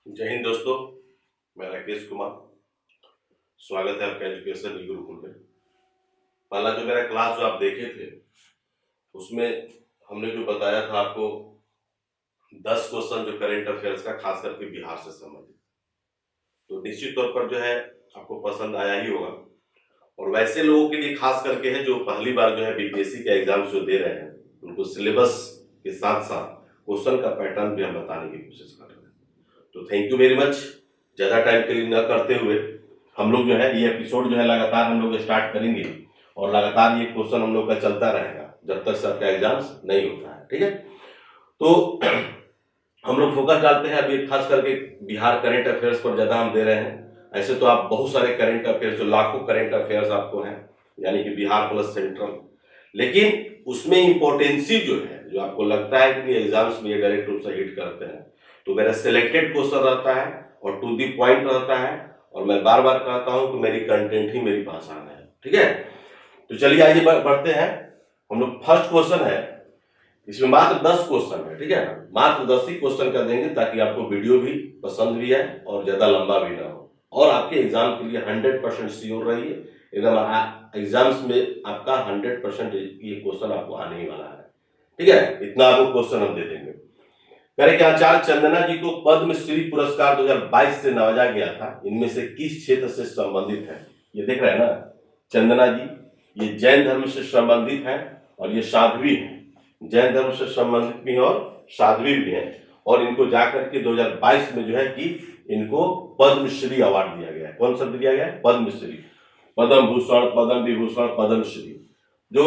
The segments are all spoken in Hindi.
जय हिंद दोस्तों, मैं राकेश कुमार। स्वागत है आपका एजुकेशन गुरुकुल में। पहला जो मेरा क्लास जो आप देखे थे उसमें हमने जो बताया था आपको 10 क्वेश्चन जो करंट अफेयर्स का खास करके बिहार से संबंधित, तो निश्चित तौर पर जो है आपको पसंद आया ही होगा। और वैसे लोगों के लिए खास करके है जो पहली बार जो है बीपीएससी के एग्जाम्स जो दे रहे हैं, उनको सिलेबस के साथ साथ क्वेश्चन का पैटर्न भी हम बताने की कोशिश कर रहे हैं। तो थैंक यू वेरी मच। ज़्यादा टाइम के लिए न करते हुए हम लोग जो है ये एपिसोड जो है लगातार हम लोग स्टार्ट करेंगे और लगातार ये क्वेश्चन हम लोग का चलता रहेगा जब तक सर का एग्जाम्स नहीं होता है। ठीक है, तो हम लोग फोकस डालते हैं अभी खास करके बिहार करंट अफेयर्स पर ज़्यादा हम दे रहे हैं। ऐसे तो आप बहुत सारे करंट अफेयर्स, जो लाखों करंट अफेयर्स आपको हैं, यानी कि बिहार प्लस सेंट्रल, लेकिन उसमें इम्पोर्टेंसी जो है, जो आपको लगता है कि एग्जाम्स में ये डायरेक्ट रूप से हिट करते हैं, तो मेरा सिलेक्टेड क्वेश्चन रहता है और टू दी पॉइंट रहता है। और मैं बार बार कहता हूं कि मेरी कंटेंट ही मेरी पहचान है। ठीक है, तो चलिए आइए बढ़ते हैं। हम लोग फर्स्ट क्वेश्चन है, इसमें मात्र 10 क्वेश्चन है। ठीक है, मात्र 10 ही क्वेश्चन कर देंगे ताकि आपको वीडियो भी पसंद भी है और ज्यादा लंबा भी ना हो, और आपके एग्जाम के लिए 100% श्योर रहिए। एकदम एग्जाम्स में आपका 100% ये क्वेश्चन आपको आने ही वाला है। ठीक है, इतना आपको क्वेश्चन हम दे देंगे। करें कि आचार्य चंदना जी को पद्मश्री पुरस्कार 2022 से नवाजा गया था, इनमें से किस क्षेत्र से संबंधित है? ये देख रहे हैं ना, चंदना जी ये जैन धर्म से संबंधित है और ये साध्वी है। जैन धर्म से संबंधित भी और साध्वी भी है, और इनको जाकर के 2022 में जो है कि इनको पद्मश्री अवार्ड दिया गया है। कौन सा दिया गया है? पद्मश्री, पद्म भूषण, पद्म विभूषण, पद्मश्री। जो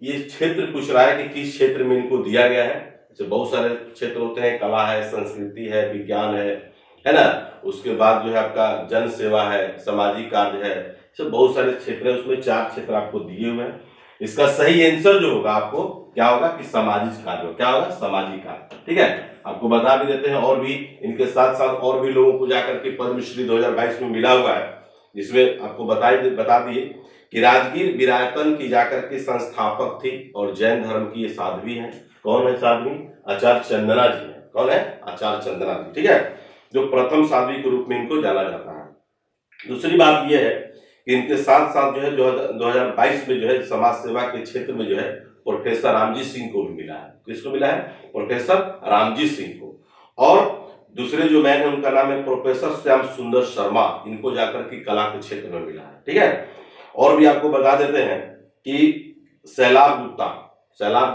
ये क्षेत्र पूछ रहा है कि किस क्षेत्र में इनको दिया गया है, जैसे बहुत सारे क्षेत्र होते हैं, कला है, संस्कृति है, विज्ञान है ना, उसके बाद जो है आपका जन सेवा है, सामाजिक कार्य है, सब बहुत सारे क्षेत्र है। उसमें 4 क्षेत्र आपको दिए हुए हैं। इसका सही आंसर जो होगा आपको क्या होगा कि सामाजिक कार्य। क्या होगा? सामाजिक कार्य। ठीक है, आपको बता भी देते हैं। और भी इनके साथ साथ और भी लोगों को जाकर के पद्मश्री 2022 में मिला हुआ है, जिसमें आपको बता दिए कि राजगीर विरायतन की जाकर के संस्थापक थी और जैन धर्म की ये साध्वी है। कौन है साध्वी? आचार्य चंदना जी है। कौन है? आचार्य चंदना जी। ठीक है, जो प्रथम साध्वी के रूप में इनको जाना जाता है। दूसरी बात यह है कि इनके साथ साथ जो है 2022 में जो है समाज सेवा के क्षेत्र में जो है प्रोफेसर रामजी सिंह को भी मिला है। किसको मिला है? प्रोफेसर रामजी सिंह को। और दूसरे जो मैन है उनका नाम है प्रोफेसर श्याम सुंदर शर्मा, इनको जाकर के कला के क्षेत्र में मिला है। ठीक है, और भी आपको बता देते हैं कि सैलाब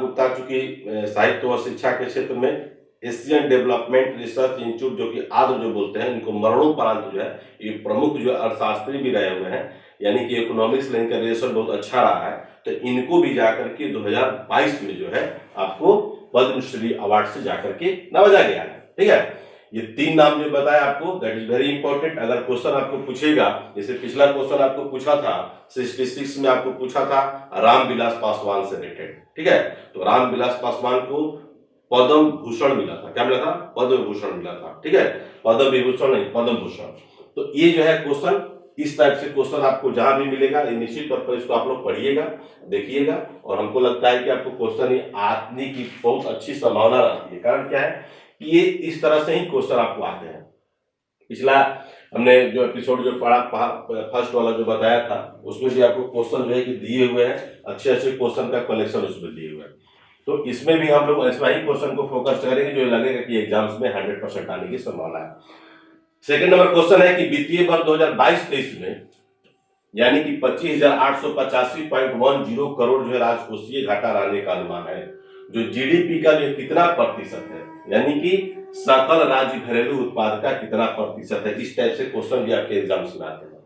गुप्ता चूंकि साहित्य और शिक्षा के क्षेत्र में एशियन डेवलपमेंट रिसर्च इंस्टीट्यूट, जो कि आद्र जो बोलते हैं, इनको मरणोपरांत जो है ये प्रमुख जो अर्थशास्त्री भी रहे हुए हैं, यानी कि इकोनॉमिक्स में इनका रिलेशन बहुत अच्छा रहा है। तो इनको भी जाकर के 2022 में जो है आपको पद्मश्री अवार्ड से जाकर के नवाजा गया है। ठीक है, ये 3 नाम जो बताया आपको, दैट इज वेरी इंपॉर्टेंट। अगर क्वेश्चन आपको पूछेगा, जैसे पिछला क्वेश्चन आपको पूछा था 66 में, आपको पूछा था रामविलास पासवान से रिलेटेड। ठीक है, तो रामविलास पासवान को पद्म भूषण मिला था। क्या मिला था? पद्म भूषण मिला था। ठीक है, पद्म विभूषण नहीं, पद्म भूषण। तो ये जो है क्वेश्चन, इस टाइप से क्वेश्चन आपको जहां भी मिलेगा, ये निश्चित तौर पर इसको आप लोग पढ़िएगा, देखिएगा, और हमको लगता है कि आपको क्वेश्चन ये आने की बहुत अच्छी संभावना रहती है। कारण क्या है कि ये इस तरह से ही क्वेश्चन आपको आते हैं। पिछला हमने जो एपिसोड जो पढ़ा फर्स्ट वाला जो बताया था, उसमें भी आपको क्वेश्चन जो है कि दिए हुए हैं, अच्छे अच्छे क्वेश्चन का कलेक्शन उसमें दिए हुए हैं। तो इसमें भी हम लोग ऐसा ही क्वेश्चन को फोकस करेंगे जो लगेगा कि एग्जाम्स में 100% आने की संभावना है। सेकंड नंबर क्वेश्चन है कि वित्तीय वर्ष 2022-23 में यानी कि 25,885.10 करोड़ जो है राजकोषीय घाटा रहने का अनुमान है, जो जीडीपी का जो कितना प्रतिशत है, यानी कि सकल राज्य घरेलू उत्पाद का कितना प्रतिशत है। इस टाइप से क्वेश्चन भी आपके एग्जाम्स में आते हैं,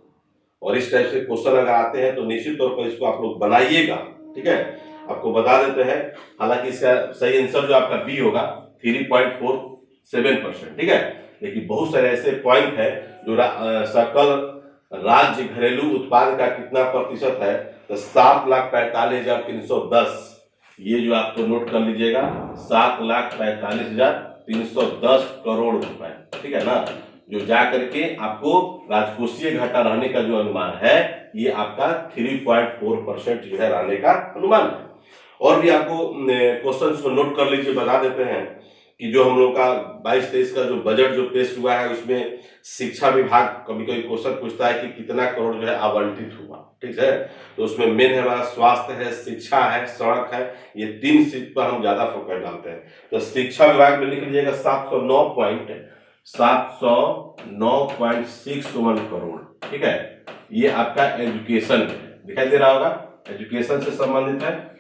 और इस टाइप से क्वेश्चन अगर आते हैं तो निश्चित तौर पर इसको आप लोग बनाइएगा। ठीक है, आपको बता देते हैं, हालांकि इसका सही आंसर जो आपका बी होगा 3.47%। ठीक है, लेकिन बहुत सारे ऐसे पॉइंट है जो सकल राज्य घरेलू उत्पाद का कितना प्रतिशत है, तो 7,45,310, ये जो आपको नोट कर लीजिएगा, 7,45,310 करोड़ रुपए। ठीक है ना, जो जा करके आपको राजकोषीय घाटा रहने का जो अनुमान है, ये आपका 3.4% जो है रहने का अनुमान है। और भी आपको क्वेश्चंस को नोट कर लीजिए, बता देते हैं कि जो हम लोग का 22-23 का जो बजट जो पेश हुआ है उसमें शिक्षा विभाग कभी कभी क्वेश्चन पूछता है कि कितना करोड़ जो है आवंटित हुआ, ठीक है। तो उसमें मेन है हमारा स्वास्थ्य है, शिक्षा है, सड़क है, ये 3 चीज पर हम ज्यादा फोकस डालते हैं। तो शिक्षा विभाग में लिख लीजिएगा 709.61 करोड़, ठीक है। ये आपका एजुकेशन है, दिखाई दे रहा होगा, एजुकेशन से संबंधित है।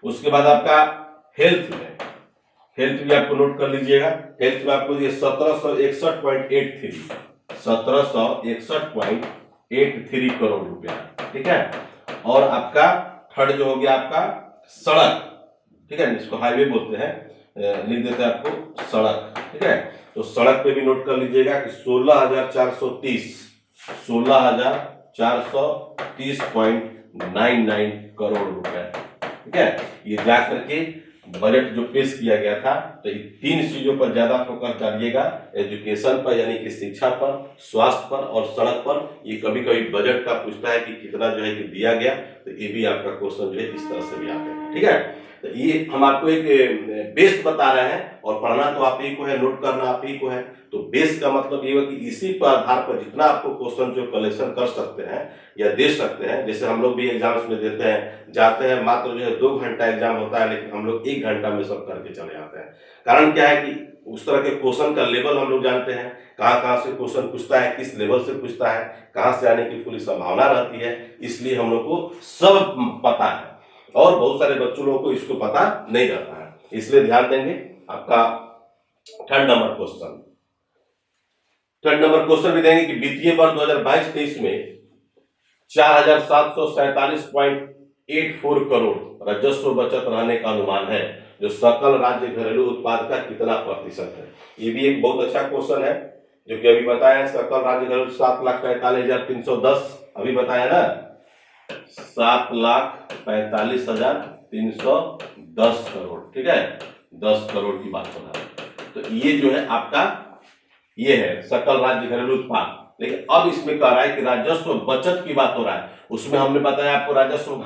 उसके बाद आपका हेल्थ में, हेल्थ भी आपको नोट कर लीजिएगा। हेल्थ में आपको ये 1761.83 करोड़ रुपया, ठीक है। और आपका थर्ड जो हो गया आपका सड़क, ठीक है, जिसको हाईवे बोलते हैं, लिख देते हैं आपको सड़क, ठीक है। तो सड़क पे भी नोट कर लीजिएगा कि 16,430.99 करोड़ रुपए, ठीक है। ये जाकर के बजट जो पेश किया गया था। तो ये 3 चीजों पर ज्यादा फोकस डालिएगा, एजुकेशन पर यानी कि शिक्षा पर, स्वास्थ्य पर और सड़क पर। ये कभी कभी बजट का पूछता है कि कितना जो है कि दिया गया, तो ये भी आपका क्वेश्चन जो है इस तरह से भी आते हैं, ठीक है। तो ये हम आपको एक बेस बता रहे हैं और पढ़ना तो आप ही को है, नोट करना आप ही को है। तो बेस का मतलब ये है कि इसी पर आधार पर जितना आपको क्वेश्चन जो कलेक्शन कर सकते हैं या दे सकते हैं, जैसे हम लोग भी एग्जाम्स में देते हैं, जाते हैं, मात्र जो है 2 घंटा एग्जाम होता है, लेकिन हम लोग 1 घंटा में सब करके चले आते हैं। कारण क्या है कि उस तरह के क्वेश्चन का लेवल हम लोग जानते हैं, कहाँ से क्वेश्चन पूछता है, किस लेवल से पूछता है, कहाँ से आने की पूरी संभावना रहती है, इसलिए हम लोग को सब पता है। और बहुत सारे बच्चों लोगों को इसको पता नहीं रहता है, इसलिए ध्यान देंगे। आपका थर्ड नंबर क्वेश्चन भी देंगे कि वित्तीय वर्ष 2022-23 में 4,747.84 करोड़ राजस्व बचत रहने का अनुमान है, जो सकल राज्य घरेलू उत्पाद का कितना प्रतिशत है। ये भी एक बहुत अच्छा क्वेश्चन है, जो कि अभी बताया, सकल राज्य घरेलू 7,45,310, अभी बताया ना, 7,45,310 करोड़, ठीक है, 10 करोड़ की बात हो रहा है। तो ये जो है आपका ये है सकल राज्य घरेलू उत्पाद। लेकिन अब इसमें कह रहा है कि राजस्व बचत की बात हो रहा है, उसमें हमने बताया आपको राजस्व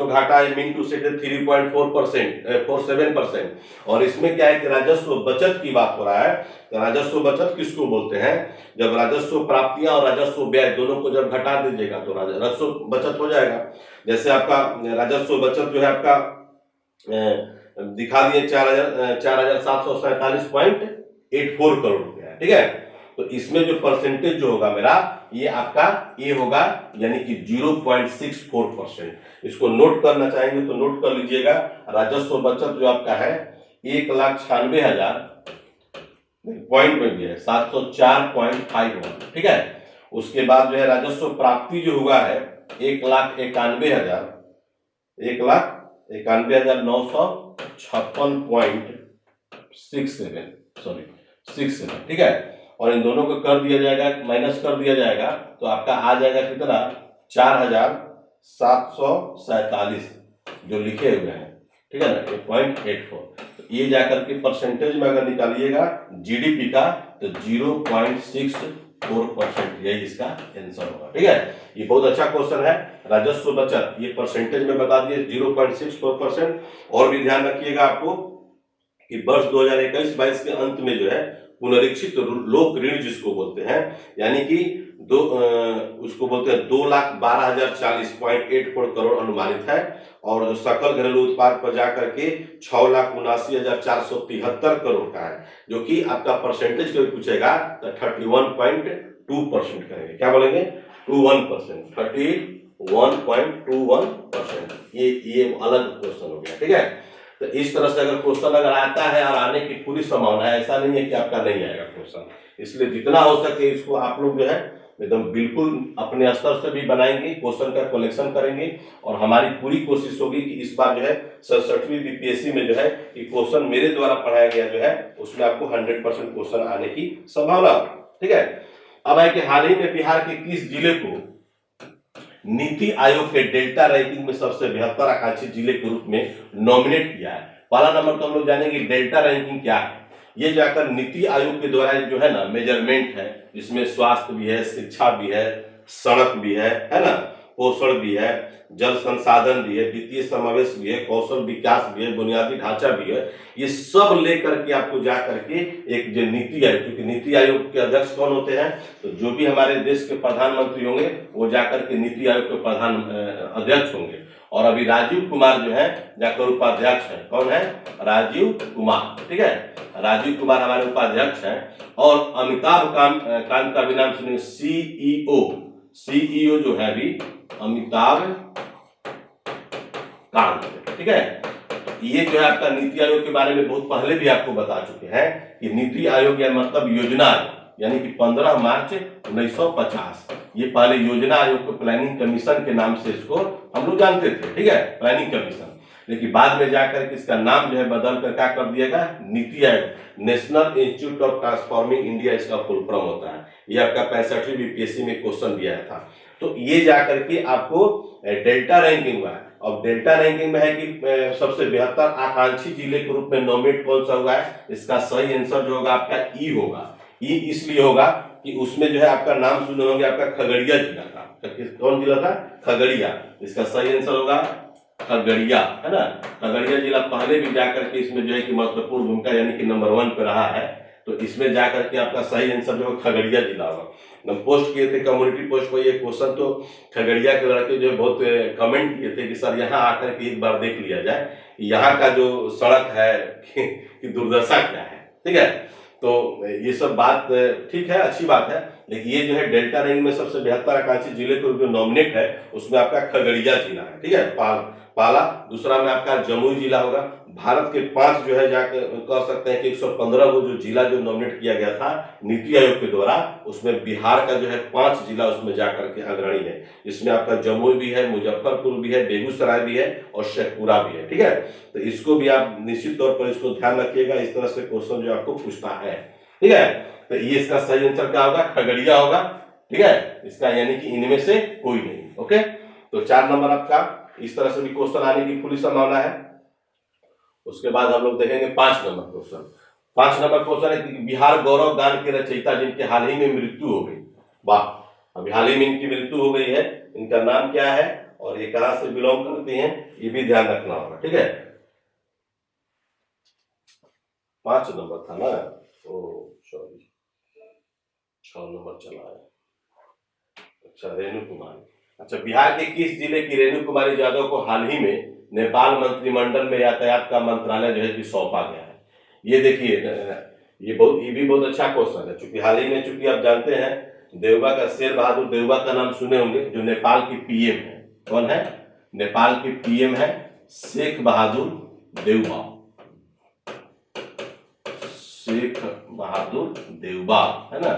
घाटा मीन टू से 3.47%, और इसमें क्या है कि राजस्व बचत की बात हो रहा है। तो राजस्व बचत किसको बोलते हैं, जब राजस्व प्राप्तियां और राजस्व व्यय दोनों को जब घटा दीजिएगा तो राजस्व बचत हो जाएगा। जैसे आपका राजस्व बचत जो है आपका दिखा दिए 4,747.84 करोड़ रुपया, ठीक है। तो इसमें जो परसेंटेज जो होगा मेरा, ये आपका ये होगा यानी कि 0.64%। इसको नोट करना चाहेंगे तो नोट कर लीजिएगा। राजस्व बचत जो आपका है 1,96,000 पॉइंट में भी है 704.51, ठीक है। उसके बाद जो है राजस्व प्राप्ति जो हुआ है 1,91,956.67, ठीक है। और इन दोनों को कर दिया जाएगा, माइनस कर दिया जाएगा, तो आपका आ जाएगा कितना, 4,747 जो लिखे हुए हैं, ठीक है ना, 0.84। तो ये जाकर के परसेंटेज में अगर निकालिएगा जीडीपी का तो 0.64%, यही इसका आंसर होगा, ठीक है। ये बहुत अच्छा क्वेश्चन है। राजस्व बचत ये परसेंटेज में बता दिए 0.64%। और भी ध्यान रखिएगा आपको कि वर्ष 2021-22 के अंत में जो है पुनरीक्षित लोक ऋण जिसको बोलते हैं, यानी कि उसको बोलते हैं 2,12,040.84 करोड़ अनुमानित है, और जो सकल घरेलू उत्पाद पर जाकर के 6,79,473 करोड़ का है, जो कि आपका परसेंटेज कभी पूछेगा तो 31.2% करेंगे। क्या बोलेंगे, 21%, 31.21%। ये अलग क्वेश्चन हो गया, ठीक है। तो इस तरह से अगर क्वेश्चन अगर आता है और आने की पूरी संभावना है, ऐसा नहीं है कि आपका नहीं आएगा क्वेश्चन। इसलिए जितना हो सके इसको आप लोग जो है एकदम बिल्कुल अपने स्तर से भी बनाएंगे, क्वेश्चन का कलेक्शन करेंगे, और हमारी पूरी कोशिश होगी कि इस बार जो है 67वीं बीपीएससी में जो है कि क्वेश्चन मेरे द्वारा पढ़ाया गया जो है उसमें आपको 100% क्वेश्चन आने की संभावना, ठीक है। अब है कि हाल ही में बिहार के किस जिले को नीति आयोग के डेल्टा रैंकिंग में सबसे बेहतर आकांक्षित जिले के रूप में नॉमिनेट किया है। पहला नंबर तो हम लोग जानेंगे डेल्टा रैंकिंग क्या है। ये जाकर नीति आयोग के द्वारा जो है ना मेजरमेंट है, इसमें स्वास्थ्य भी है, शिक्षा भी है, सड़क भी है ना। पोषण भी है, जल संसाधन भी है, वित्तीय समावेश भी है, कौशल विकास भी है, बुनियादी ढांचा भी है। ये सब लेकर के आपको जा करके एक जो नीति आयोग, क्योंकि नीति आयोग के अध्यक्ष कौन होते हैं, तो जो भी हमारे देश के प्रधानमंत्री होंगे वो जाकर के नीति आयोग के प्रधान अध्यक्ष होंगे। और अभी राजीव कुमार जो है जाकर उपाध्यक्ष है। कौन है? राजीव कुमार। ठीक है, राजीव कुमार हमारे उपाध्यक्ष हैं। और अमिताभ कांत का भी नाम सुनिए, सीईओ जो है अभी अमिताभ कांत। ठीक है, ये जो है आपका नीति आयोग के बारे में बहुत पहले भी आपको बता चुके हैं कि नीति आयोग या मतलब योजना आयोग, यानी कि 15 मार्च 1950 ये पहले योजना आयोग को प्लानिंग कमीशन के नाम से इसको हम लोग जानते थे। ठीक है, प्लानिंग कमीशन। लेकिन बाद में जाकर के इसका नाम जो है बदल कर क्या कर दिया गया, NITI Aayog, national institute of transforming India इसका फुल फॉर्म होता है। ये आपका 65वीं बीपीएससी में क्वेश्चन दिया था। तो ये जाकर के आपको डेल्टा रैंकिंग हुआ है। और डेल्टा रैंकिंग में है कि सबसे बेहतर आकांक्षी जिले के रूप में नॉमिनेट कौन सा हुआ है, इसका सही आंसर जो होगा आपका ई होगा। ई इसलिए होगा कि उसमें जो है आपका नाम सुने होंगे आपका खगड़िया जिला का। कौन जिला था? खगड़िया। इसका सही आंसर होगा खगड़िया, है ना। खगड़िया जिला पहले भी जाकर के इसमें जो है कि महत्वपूर्ण भूमिका यानी कि नंबर 1 पे रहा है। तो इसमें जाकर के आपका सही आंसर जो है खगड़िया जिला होगा। हम पोस्ट किए थे कम्युनिटी पोस्ट पर ये क्वेश्चन, तो खगड़िया के लड़के जो बहुत कमेंट किए थे कि सर यहाँ आकर के एक बार देख लिया जाए यहाँ का जो सड़क है कि दुर्दशा क्या है। ठीक है, तो ये सब बात ठीक है, अच्छी बात है। लेकिन ये जो है डेल्टा रैंक में सबसे बेहतर आकांक्षी जिले को जो नॉमिनेट है उसमें आपका खगड़िया जिला है। ठीक है, पाला। दूसरा में आपका जमुई जिला होगा। भारत के 5 जो है जाकर कह सकते हैं कि 115 वो जो जिला जो नॉमिनेट किया गया था नीति आयोग के द्वारा, उसमें बिहार का जो है 5 जिला उसमें जाकर के अग्रणी है। इसमें आपका जमुई भी है, मुजफ्फरपुर भी है, बेगूसराय भी है और शेखपुरा भी है। ठीक है, तो इसको भी आप निश्चित तौर पर इसको ध्यान रखिएगा। इस तरह से क्वेश्चन जो आपको पूछता है। ठीक है, तो ये इसका सही आंसर क्या होगा? खगड़िया होगा। ठीक है, इसका यानी कि इनमें से कोई नहीं। ओके, तो 4 नंबर आपका इस तरह से भी क्वेश्चन आने की पूरी संभावना है। उसके बाद हम लोग देखेंगे 5 नंबर क्वेश्चन। 5 नंबर क्वेश्चन है कि बिहार गौरव गान के रचयिता जिनके हाल ही में मृत्यु हो गई। वाह, अभी हाल ही में इनकी मृत्यु हो गई है। इनका नाम क्या है और ये कहां से बिलोंग करते हैं, ये भी ध्यान रखना होगा। ठीक है, 5 नंबर था ना, ओ सॉरी 6 नंबर चला है। अच्छा, रेणु कुमारी। अच्छा, बिहार के किस जिले की रेणु कुमारी यादव को हाल ही में नेपाल मंत्रिमंडल में यातायात का मंत्रालय जो है कि सौंपा गया है? ये देखिए, ये भी बहुत अच्छा क्वेश्चन है। चूंकि हाल ही में चूंकि आप जानते हैं देवबा का, शेर बहादुर देवबा का नाम सुने होंगे, जो नेपाल की पीएम है। कौन है? नेपाल की पीएम है शेख बहादुर देवबा। शेख बहादुर देवबा, है ना,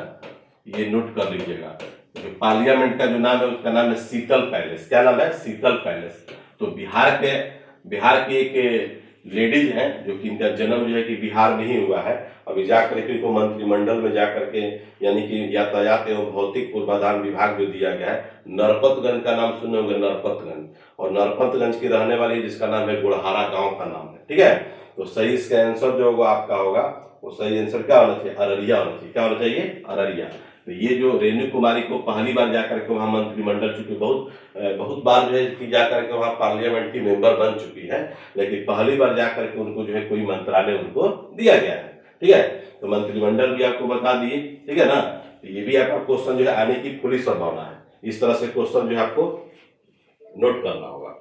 ये नोट कर लीजिएगा। जो पार्लियामेंट का जो नाम है उसका नाम है शीतल पैलेस। क्या नाम है? शीतल पैलेस। तो बिहार के एक लेडीज हैं जो कि इनका जन्म जो है कि बिहार में ही हुआ है। अभी जाकर के इनको मंत्रिमंडल में जाकर के यानी कि यातायात एवं भौतिक पूर्वाधार विभाग जो दिया गया है। नरपतगंज का नाम सुने होंगे, नरपतगंज। और नरपतगंज की रहने वाली जिसका नाम है गुड़हारा गांव का नाम है। ठीक है, तो सही इसका आंसर जो होगा आपका होगा वो सही आंसर क्या होना चाहिए? अररिया होना चाहिए। क्या होना चाहिए? अररिया। तो ये जो रेणु कुमारी को पहली बार जाकर के वहां मंत्रिमंडल, चूंकि बहुत बार जो है कि जाकर के वहां पार्लियामेंट की मेंबर बन चुकी है, लेकिन पहली बार जाकर के उनको जो है कोई मंत्रालय उनको दिया गया है। ठीक है, तो मंत्रिमंडल भी आपको बता दिए। ठीक है ना, तो ये भी आपका क्वेश्चन जो है आने की पूरी संभावना है। इस तरह से क्वेश्चन जो है आपको नोट करना होगा।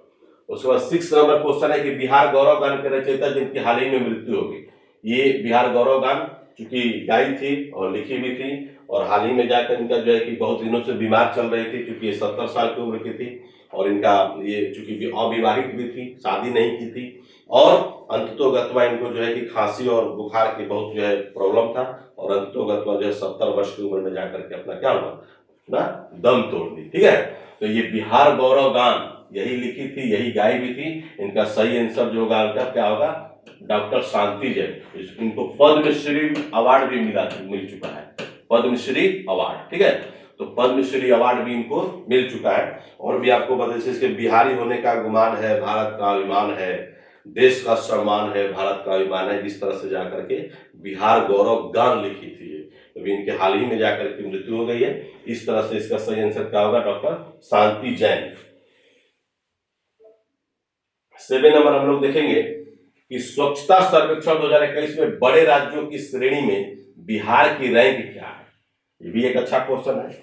उसके बाद 6 नंबर क्वेश्चन है कि बिहार गौरव गान के रचयिता जिनकी हाल ही में मृत्यु हो गई। ये बिहार गौरव गान चूंकि गाई थी और लिखी भी थी, और हाल ही में जाकर इनका जो है कि बहुत दिनों से बीमार चल रही थी, क्योंकि ये 70 साल की उम्र की थी। और इनका ये चूंकि अविवाहित भी थी, शादी नहीं की थी, और अंततोगत्वा इनको जो है कि खांसी और बुखार की बहुत जो है प्रॉब्लम था, और अंततोगत्वा जो है 70 वर्ष की उम्र में जाकर के अपना क्या हुआ ना, दम तोड़ दी। ठीक है, तो ये बिहार गौरव गान यही लिखी थी, यही गाई भी थी। इनका सही आंसर जो होगा उनका क्या होगा? डॉक्टर शांति जैन। इनको पद्मश्री अवार्ड भी मिल चुका है, पद्मश्री अवार्ड। ठीक है, तो पद्मश्री अवार्ड भी इनको मिल चुका है। और भी आपको बता दें इसके बिहारी होने का गुमान है, भारत का अभिमान है, देश का सम्मान है, भारत का अभिमान है, जिस तरह से जाकर के बिहार गौरव गान लिखी थी। अभी इनके हाल ही में जाकर के मृत्यु हो गई है। इस तरह से इसका सही आंसर क्या होगा? डॉक्टर शांति जैन। 7 नंबर हम लोग देखेंगे कि स्वच्छता सर्वेक्षण 2021 में बड़े राज्यों की श्रेणी में बिहार की रैंक क्या है। ये भी एक अच्छा क्वेश्चन है।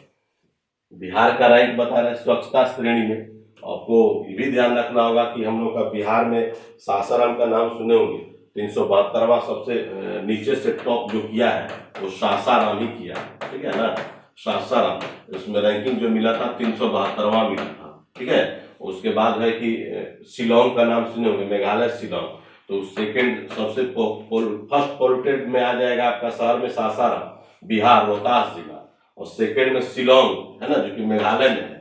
बिहार का रैंक बता रहे हैं स्वच्छता श्रेणी में। आपको ये भी ध्यान रखना होगा कि हम लोग का बिहार में सासाराम का नाम सुने होंगे। 372वां सबसे नीचे से टॉप जो किया है वो सासाराम ही किया, ठीक है ना। सासाराम इसमें रैंकिंग जो मिला था 372वां मिला था, ठीक है। उसके बाद है कि शिलोंग का नाम सुने होंगे, मेघालय शिलोंग, तो सेकेंड सबसे फर्स्ट पोल्टेड में आ जाएगा आपका शहर में सासाराम, बिहार रोहतास जिला, और सेकेंड में शिलोंग है ना, जो कि मेघालय में है,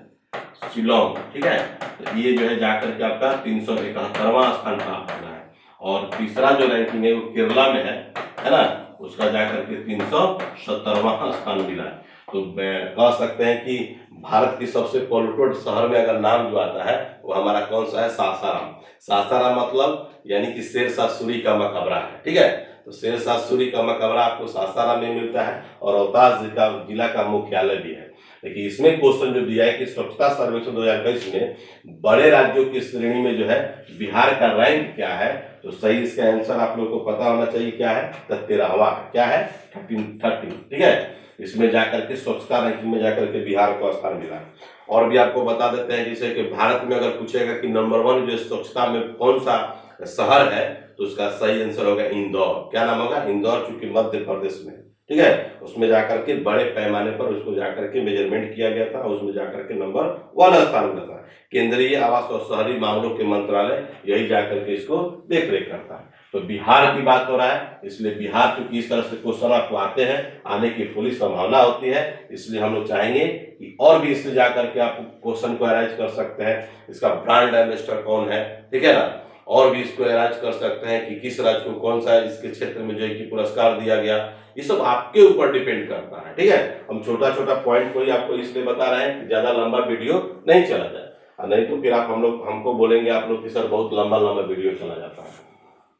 शिलोंग, ठीक है। तो ये जो है जाकर के आपका 371वां स्थान प्राप्त करना है। और तीसरा जो रैंकिंग है वो केरला में है ना, उसका जाकर के 370वां स्थान मिला है। तो कह सकते हैं कि भारत की सबसे पॉल्यूटेड शहर में अगर नाम जो आता है वो हमारा कौन सा है, सासाराम। सासाराम मतलब यानी कि शेरशाह सूरी का मकबरा है, ठीक है। तो शेरशाह सूरी का मकबरा आपको सासाराम में मिलता है और रोहतास जिला का मुख्यालय भी है। लेकिन इसमें क्वेश्चन जो दिया है कि स्वच्छता सर्वेक्षण 2021 में बड़े राज्यों की श्रेणी में जो है बिहार का रैंक क्या है, तो सही इसका आंसर आप लोगों को पता होना चाहिए क्या है, 13वां क्या है, 13, ठीक है। इसमें जाकर के स्वच्छता रैंकिंग में जाकर के बिहार को स्थान मिला। और भी आपको बता देते हैं जैसे कि भारत में अगर पूछेगा कि नंबर 1 जो स्वच्छता में कौन सा शहर है, तो उसका सही आंसर होगा इंदौर। क्या नाम होगा, इंदौर, चूंकि मध्य प्रदेश में, ठीक है। उसमें जाकर के बड़े पैमाने पर उसको जाकर के मेजरमेंट किया गया था, उसमें जाकर के नंबर 1 स्थान मिला था। केंद्रीय आवास और शहरी मामलों के मंत्रालय यही जाकर के इसको देख रेख करता है। तो बिहार की बात हो रहा है, इसलिए बिहार चूंकि इस तरह से क्वेश्चन आपको आते हैं, आने की पूरी संभावना होती है, इसलिए हम लोग चाहेंगे कि और भी इससे जाकर के आप क्वेश्चन को अरेंज कर सकते हैं। इसका ब्रांड एम्बेसडर कौन है, ठीक है ना, और भी इसको अरेंज कर सकते हैं कि किस राज्य को कौन सा इसके क्षेत्र में जो है कि पुरस्कार दिया गया। ये सब आपके ऊपर डिपेंड करता है, ठीक है। हम छोटा छोटा पॉइंट को ही आपको इसलिए बता रहे हैं कि ज्यादा लंबा वीडियो नहीं चला जाए, नहीं तो फिर आप हमको बोलेंगे आप लोग कि सर बहुत लंबा वीडियो चला जाता है।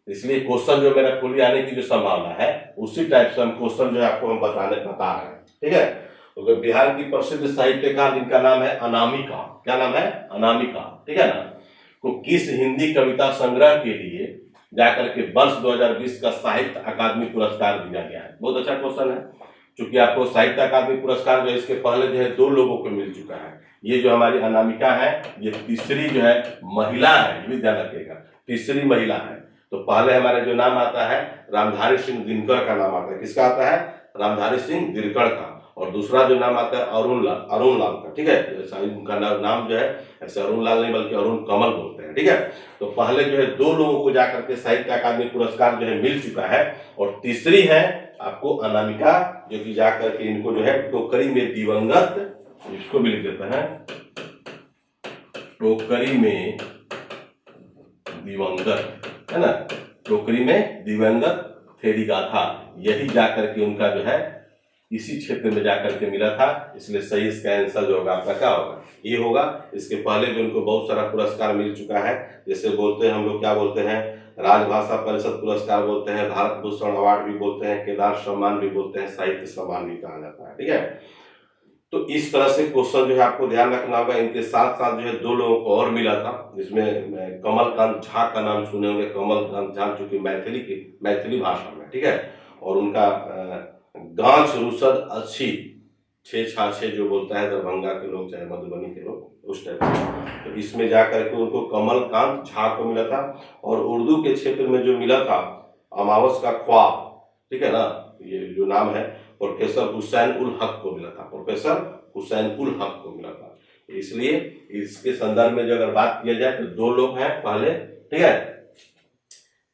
इसलिए क्वेश्चन जो मेरा खुली आने की जो संभावना है उसी टाइप से हम क्वेश्चन जो है आपको हम बता रहे हैं, ठीक है। तो बिहार की प्रसिद्ध साहित्यकार जिनका नाम है अनामिका, क्या नाम है, अनामिका, ठीक है ना, को किस हिंदी कविता संग्रह के लिए जाकर के वर्ष 2020 का साहित्य अकादमी पुरस्कार दिया गया है। बहुत अच्छा क्वेश्चन है, क्योंकि आपको साहित्य अकादमी पुरस्कार जो है इसके पहले जो है 2 लोगों को मिल चुका है। ये जो हमारी अनामिका है ये तीसरी जो है महिला है, ये भी ध्यान रखिएगा, तीसरी महिला है। तो पहले हमारे जो नाम आता है रामधारी सिंह दिनकर का नाम आता है, किसका आता है, रामधारी सिंह दिनकर का, और दूसरा जो नाम आता है अरुण लाल का, ठीक है। उनका नाम जो है ऐसे अरुण लाल नहीं बल्कि अरुण कमल बोलते हैं, ठीक है। तो पहले जो है 2 लोगों को जाकर के साहित्य अकादमी पुरस्कार जो है मिल चुका है, और तीसरी है आपको अनामिका, जो कि जाकर के इनको जो है टोकरी में दिवंगत, इसको भी लिख देते हैं, टोकरी में दिवंगत, है ना, टोकरी में दिवंगत थेरी गाथा, यही जाकर के उनका जो है इसी क्षेत्र में जाकर के मिला था। इसलिए सही इसका आंसर जो होगा आपका क्या होगा, ये होगा। इसके पहले भी उनको बहुत सारा पुरस्कार मिल चुका है, जैसे बोलते हैं हम लोग क्या बोलते हैं, राजभाषा परिषद पुरस्कार बोलते हैं, भारत भूषण अवार्ड भी बोलते हैं, केदार सम्मान भी बोलते हैं, साहित्य सम्मान भी कहा जाता है, ठीक है। तो इस तरह से क्वेश्चन जो है आपको ध्यान रखना होगा। इनके साथ साथ जो है 2 लोगों को और मिला था, जिसमें कमलकांत झा का नाम सुने होंगे, कमलकांत झा जो कि मैथिली भाषा में, ठीक है, और उनका गांच रुसद अच्छी 666 जो बोलता है दरभंगा के लोग चाहे मधुबनी के लोग उस टाइप का, तो इसमें जाकर के उनको कमलकांत झा को मिला था। और उर्दू के क्षेत्र में जो मिला था अमावस का ख्वाब, ठीक है ना, ये जो नाम है प्रोफेसर हुसैन उल हक को मिला था, प्रोफेसर हुसैन उल हक को मिला था। इसलिए इसके संदर्भ में जो अगर बात किया जाए तो 2 लोग हैं पहले, ठीक है।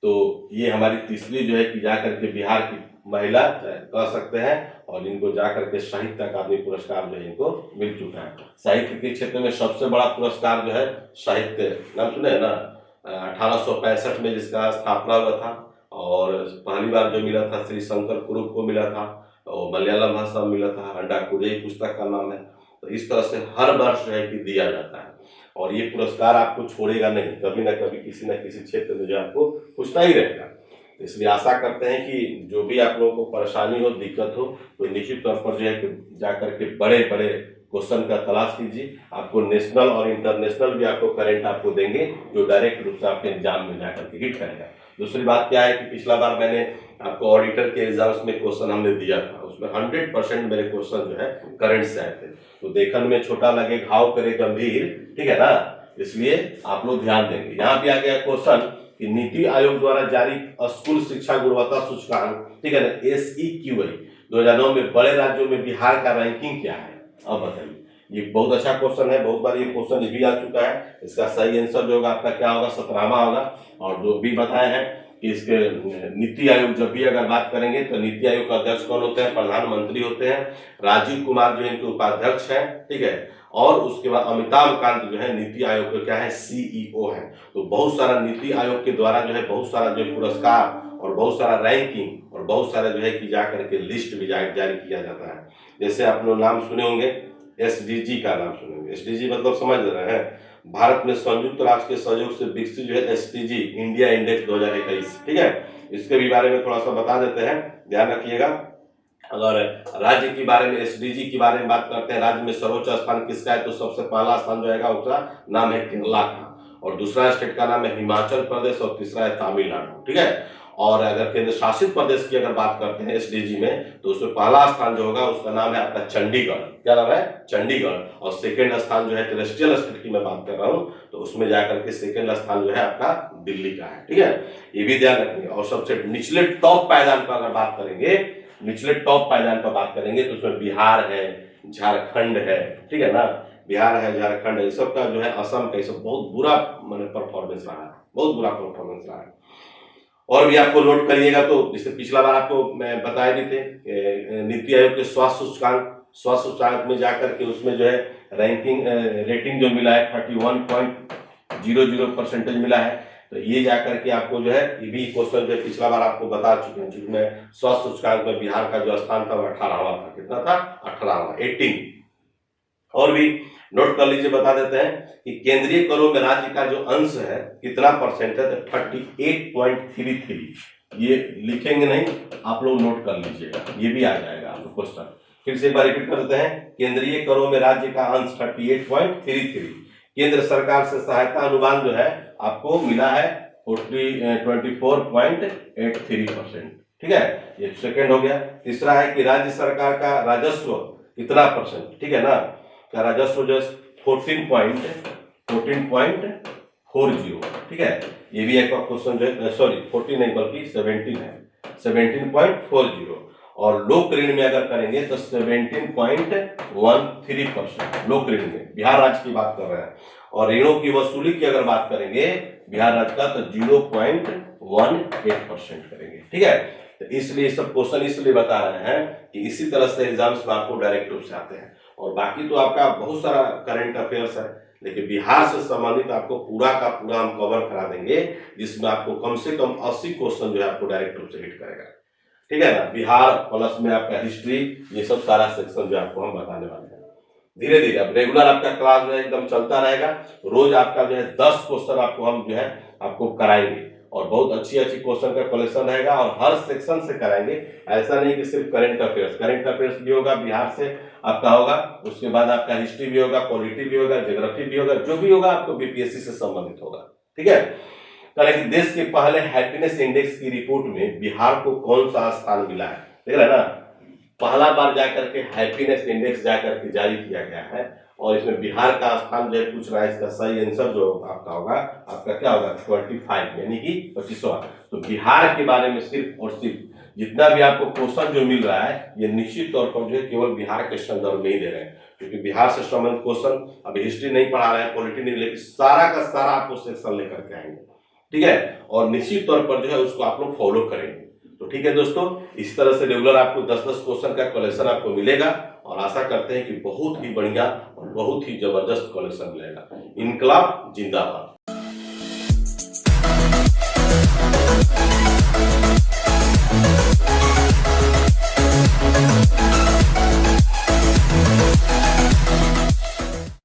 तो ये हमारी तीसरी जो है कि जाकर के बिहार की महिला कह सकते हैं, और इनको जाकर के साहित्य अकादमी पुरस्कार जो है इनको मिल चुका है। साहित्य के क्षेत्र में सबसे बड़ा पुरस्कार जो है साहित्य, नाम सुने ना, 1865 में जिसका स्थापना हुआ था, और पहली बार जो मिला था श्री शंकर कुरुप को मिला था, और मलयालम भाषा में मिला था, अंडाकुरई पुस्तक का नाम है। तो इस तरह से हर वर्ष जो है कि दिया जाता है, और ये पुरस्कार आपको छोड़ेगा नहीं, कभी ना कभी किसी न किसी क्षेत्र में जो आपको पूछता ही रहेगा। इसलिए आशा करते हैं कि जो भी आप लोगों को परेशानी हो, दिक्कत हो, तो निश्चित तौर पर जो है कि जाकर के बड़े बड़े क्वेश्चन का तलाश कीजिए। आपको नेशनल और इंटरनेशनल भी आपको करंट आपको देंगे, जो डायरेक्ट रूप से आपके एग्जाम में जाकर के हिट करेगा। दूसरी बात क्या है कि पिछला बार मैंने आपको ऑडिटर के एग्जाम्स में क्वेश्चन हमने दिया था, उसमें 100% मेरे क्वेश्चन जो है करंट से आए थे। तो देखने में छोटा लगे घाव करे गंभीर, ठीक है ना, इसलिए आप लोग ध्यान देंगे। यहाँ पे आ गया क्वेश्चन कि नीति आयोग द्वारा जारी स्कूल शिक्षा गुणवत्ता सूचकांक, ठीक है ना, SEQI 2009 में बड़े राज्यों में बिहार का रैंकिंग क्या है? अब बताइए। ये बहुत अच्छा क्वेश्चन है, बहुत बार ये क्वेश्चन भी आ चुका है। इसका सही आंसर जो होगा आपका क्या होगा? 17वां होगा। और जो भी बताए हैं कि इसके नीति आयोग, जब भी अगर बात करेंगे तो नीति आयोग का अध्यक्ष कौन होते हैं? प्रधानमंत्री होते हैं। राजीव कुमार जो इनके उपाध्यक्ष हैं, ठीक है। और उसके बाद अमिताभ कांत जो है नीति आयोग के क्या है? CEO है। तो बहुत सारा नीति आयोग के द्वारा जो है बहुत सारा जो पुरस्कार और बहुत सारा रैंकिंग और बहुत सारा जो है कि जा करके लिस्ट भी जारी किया जाता है। जैसे आप लोग नाम सुने होंगे, SDG का नाम सुने होंगे। SDG मतलब समझ रहे हैं? भारत में संयुक्त राष्ट्र के सहयोग से विकसित जो है SDG इंडिया इंडेक्स 2021, ठीक है। इसके भी बारे में थोड़ा सा बता देते हैं, ध्यान रखिएगा। अगर राज्य के बारे में, SDG के बारे में बात करते हैं, राज्य में सर्वोच्च स्थान किसका है? तो सबसे पहला स्थान जो है उसका नाम है केरला का, और दूसरा स्टेट का नाम है हिमाचल प्रदेश, और तीसरा है तमिलनाडु, ठीक है। और अगर केंद्र शासित प्रदेश की अगर बात करते हैं SDG में, तो उसमें पहला स्थान जो होगा उसका नाम है आपका चंडीगढ़। क्या नाम है? चंडीगढ़। और सेकेंड स्थान जो है टेरेस्ट्रियल स्टेट की मैं बात कर रहा हूँ, तो उसमें जाकर के सेकेंड स्थान जो है आपका दिल्ली का है, ठीक है। ये भी ध्यान रखिए। और सबसे निचले टॉप पायदान पर अगर बात करेंगे, निचले टॉप पायदान पर बात करेंगे, तो उसमें बिहार है, झारखंड है, ठीक है ना। बिहार है, झारखंड है, सब का जो है, असम का, सब बहुत बुरा मैंने परफॉर्मेंस रहा है, बहुत बुरा परफॉर्मेंस रहा है। और भी आपको नोट करिएगा, तो जैसे पिछला बार आपको मैं बताए भी थे, नीति आयोग के स्वास्थ्य सूचकांक में जाकर के उसमें जो है रैंकिंग रेटिंग जो मिला है 31.00% मिला है। तो ये जाकर के आपको जो है, ये भी क्वेश्चन जो पिछला बार आपको बता चुके हैं, जिसमें स्वास्थ्य सूचकांक में बिहार का जो स्थान था वो 18वां था। कितना था? 18वां, 18। और भी नोट कर लीजिए, बता देते हैं कि केंद्रीय करों में राज्य का जो अंश है कितना परसेंट है? तो 38.33। ये लिखेंगे नहीं, आप लोग नोट कर लीजिएगा, ये भी आ जाएगा आप लोग क्वेश्चन। फिर से एक बार रिपीट कर देते हैं, केंद्रीय करों में राज्य का अंश 38.33। केंद्र सरकार से सहायता अनुदान जो है आपको मिला है 24.83%, ठीक है। ये सेकेंड हो गया। तीसरा है कि राज्य सरकार का राजस्व कितना परसेंट, ठीक है ना, का राजस्व जो 14.40, ठीक है। ये भी एक क्वेश्चन जो है, सॉरी 14 नहीं बल्कि 17 है, 17.40। और लोक ऋण में अगर करेंगे तो 17.13%, लोक ऋण में बिहार राज्य की बात कर रहे हैं। और ऋणों की वसूली की अगर बात करेंगे बिहार राज्य का, तो 0.18% करेंगे, ठीक है। तो इसलिए सब क्वेश्चन इसलिए बता रहे हैं कि इसी तरह से एग्जाम्स में आपको डायरेक्ट रूप से आते हैं। और बाकी तो आपका बहुत सारा करंट अफेयर्स है, लेकिन बिहार से संबंधित आपको पूरा का पूरा हम कवर करा देंगे, जिसमें आपको कम से कम 80 क्वेश्चन जो है आपको डायरेक्ट रूप से हिट करेगा, ठीक है ना। बिहार प्लस में आपका हिस्ट्री, ये सब सारा सेक्शन जो आपको हम बताने वाले हैं। धीरे धीरे अब रेगुलर आपका क्लास जो है एकदम चलता रहेगा। रोज आपका जो है 10 क्वेश्चन आपको हम जो है आपको कराएंगे, और बहुत अच्छी क्वेश्चन का कलेक्शन रहेगा, और हर सेक्शन से कराएंगे। ऐसा नहीं कि सिर्फ करंट अफेयर्स भी होगा, बिहार से आपका होगा, उसके बाद आपका हिस्ट्री भी होगा, पॉलिटी भी होगा, ज्योग्राफी भी होगा, जो भी होगा आपको BPSC से संबंधित होगा, ठीक है। कि देश के पहले हैप्पीनेस इंडेक्स की रिपोर्ट में बिहार को कौन सा स्थान मिला है? देख रहे हैं ना, पहला बार जाकर के हैप्पीनेस इंडेक्स जाकर के जारी किया गया है, और इसमें बिहार का स्थान जो है पूछ रहा है। इसका सही आंसर जो आपका होगा, आपका क्या होगा? 25, यानी कि 25वां। तो बिहार के बारे में सिर्फ और सिर्फ जितना भी आपको क्वेश्चन जो मिल रहा है, ये निश्चित तौर पर जो है केवल बिहार के संदर्भ में ही दे रहे हैं, क्योंकि बिहार से संबंधित क्वेश्चन अभी हिस्ट्री नहीं पढ़ा रहे हैं, पॉलिटी नहीं, लेकिन सारा का सारा आपको सेक्शन लेकर के आएंगे, ठीक है। और निश्चित तौर पर जो है उसको आप लोग फॉलो करेंगे। तो ठीक है दोस्तों, इस तरह से रेगुलर आपको 10-10 क्वेश्चन का कलेक्शन आपको मिलेगा, और आशा करते हैं कि बहुत ही बढ़िया और बहुत ही जबरदस्त कलेक्शन मिलेगा। इनकलाब जिंदाबाद।